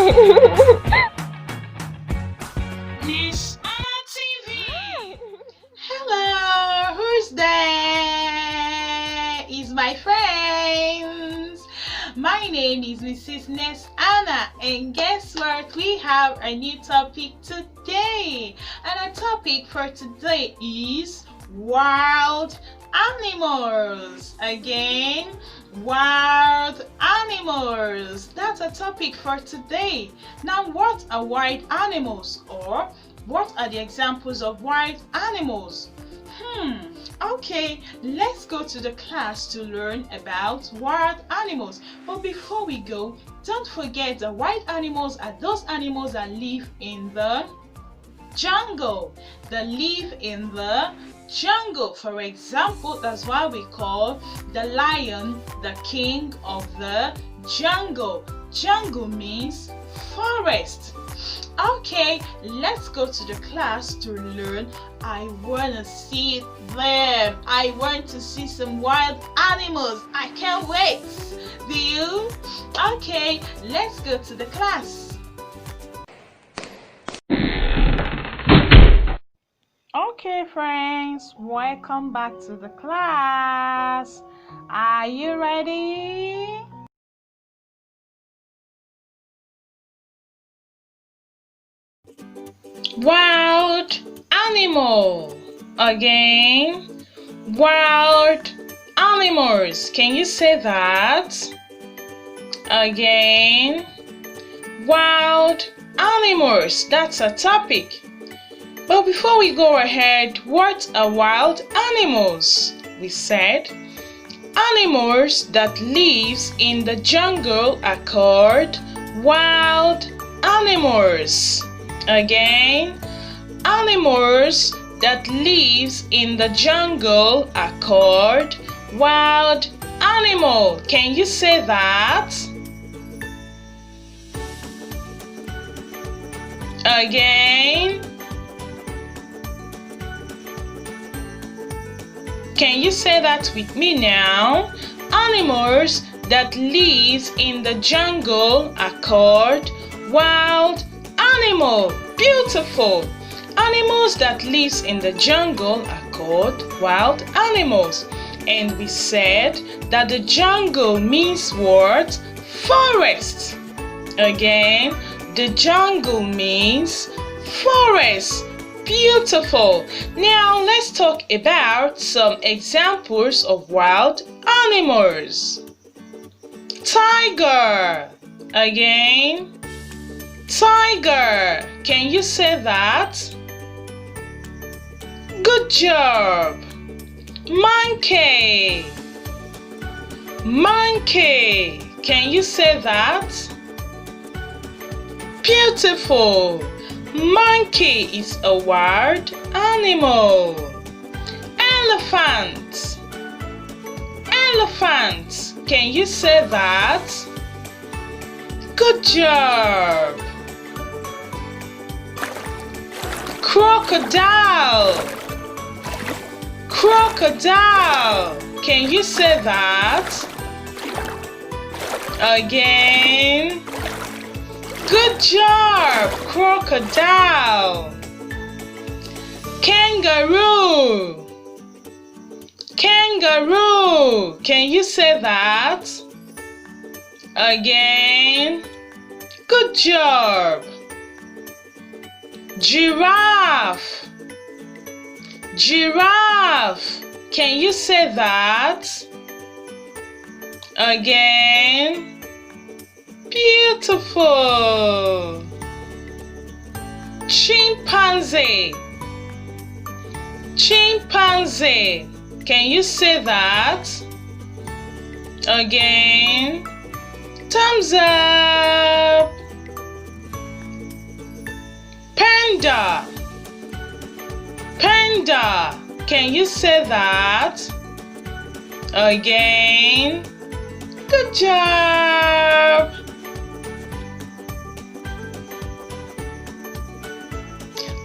Ness-ana TV. Hello, who's there? It's my friends. My name is Mrs. Ness-ana, and guess what? We have a new topic today, and our topic for today is wild animals. Again, wild animals. That's a topic for today. Now, what are wild animals, or what are the examples of wild animals? Okay, let's go to the class to learn about wild animals. But before we go, don't forget that wild animals are those animals that live in the jungle. They live in the jungle. For example, that's why we call the lion the king of the jungle. Jungle means forest. Okay, let's go to the class to learn. I want to see them. I want to see some wild animals. I can't wait. Do you? Okay, let's go to the class. Okay, friends, welcome back to the class. Are you ready? Wild animal. Again, wild animals. Can you say that? Again, wild animals. That's a topic. But before we go ahead, what are wild animals? We said animals that lives in the jungle are called wild animals. Again, animals that lives in the jungle are called wild animal. Can you say that? Again, can you say that with me now? Animals that lives in the jungle are called wild animal. Beautiful. Animals that lives in the jungle are called wild animals. And we said that the jungle means what? Forest. Again, the jungle means forest. Beautiful. Now let's talk about some examples of wild animals. Tiger. Again, tiger. Can you say that? Good job. Monkey. Monkey. Can you say that? Beautiful. Monkey is a wild animal. Elephant. Elephant. Can you say that? Good job. Crocodile. Crocodile. Can you say that? Again. Good job, crocodile. Kangaroo. Kangaroo. Can you say that? Again. Good job. Giraffe. Giraffe. Can you say that? Again. Beautiful. Chimpanzee. Chimpanzee. Can you say that? Again. Thumbs up. Panda. Panda. Can you say that? Again. Good job.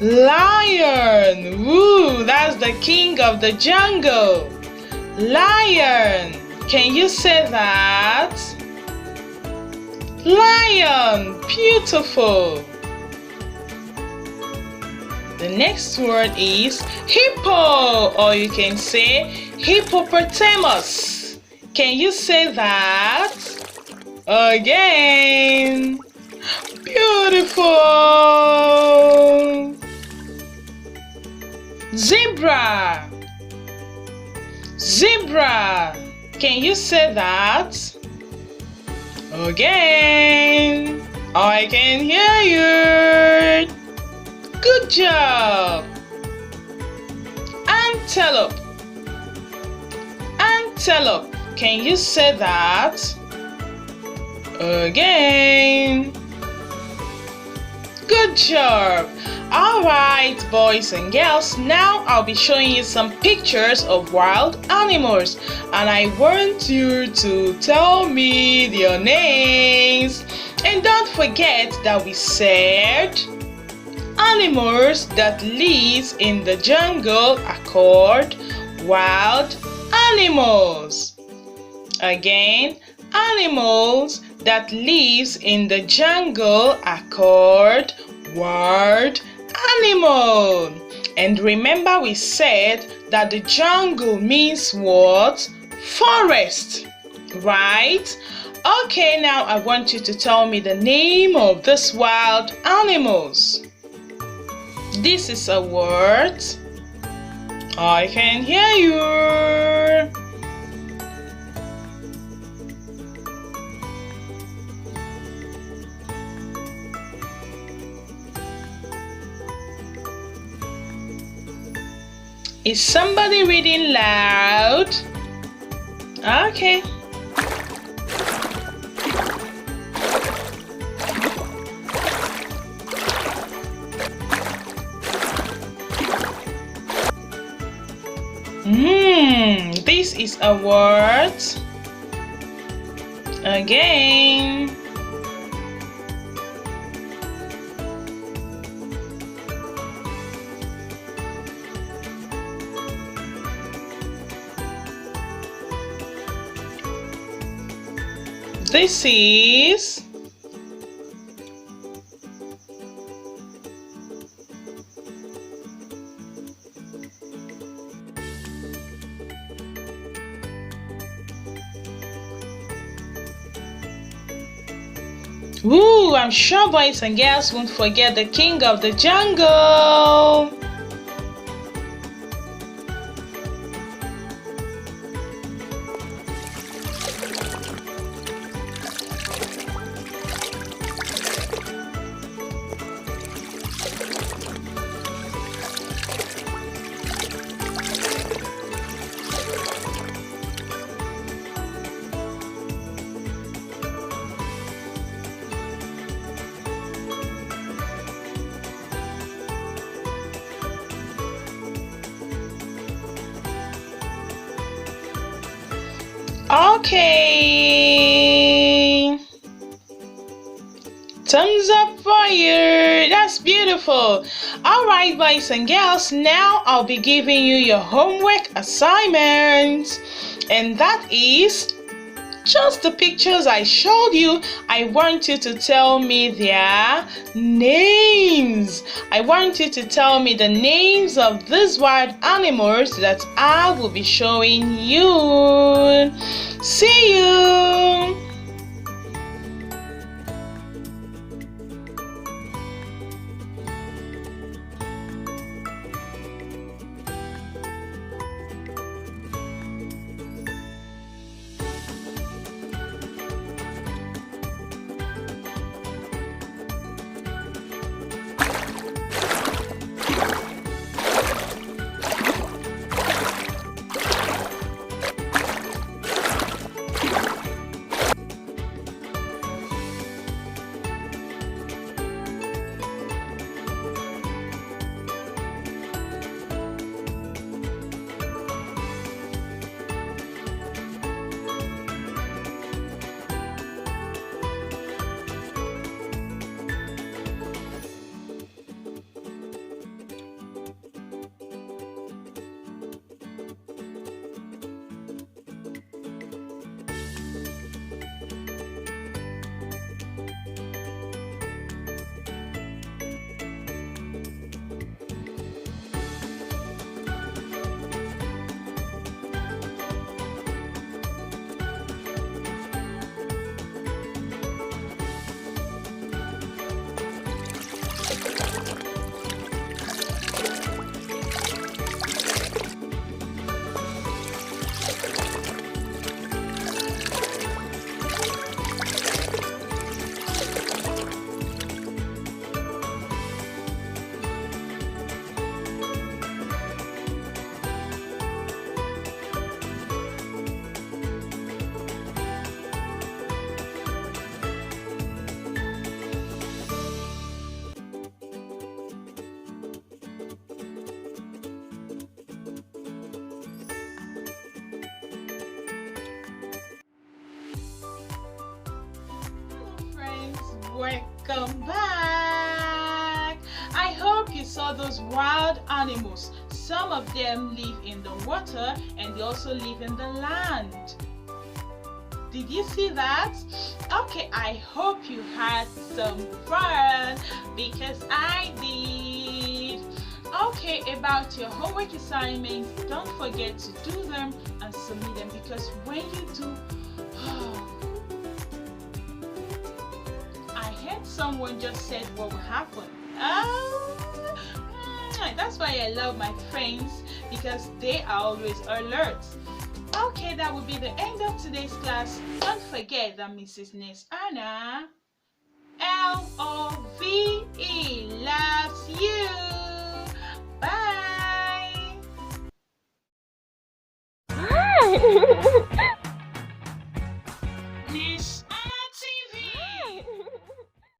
Lion. Woo, that's the king of the jungle. Lion. Can you say that? Lion. Beautiful. The next word is hippo, or you can say hippopotamus. Can you say that? Again. Beautiful. Zebra. Zebra. Can you say that? Again. I can hear you. Good job. Antelope. Antelope. Can you say that? Again. Good job. Alright, boys and girls, now I'll be showing you some pictures of wild animals, and I want you to tell me their names. And don't forget that we said animals that live in the jungle are called wild animals. Again, animals that live in the jungle are called wild animal. And remember, we said that the jungle means what? Forest, right? Okay, now I want you to tell me the name of these wild animals. This is a word. I can hear you. Is somebody reading loud? Okay. This is a word. Again. This is Ooh, I'm sure boys and girls won't forget the king of the jungle. Okay. Thumbs up for you. That's beautiful. Alright, boys and girls, now I'll be giving you your homework assignment. And that is just the pictures I showed you. I want you to tell me their names. I want you to tell me the names of these wild animals that I will be showing you. See you. friends, welcome back. I hope you saw those wild animals. Some of them live in the water and they also live in the land. Did you see that? Okay, I hope you had some fun because I did. Okay, about your homework assignments, don't forget to do them and submit them, because when you do, I heard someone just said what will happen. That's why I love my friends, because they are always alert. Okay, that will be the end of today's class. Don't forget that Mrs. Ness-ana, L-O-V-E, loves you. Bye.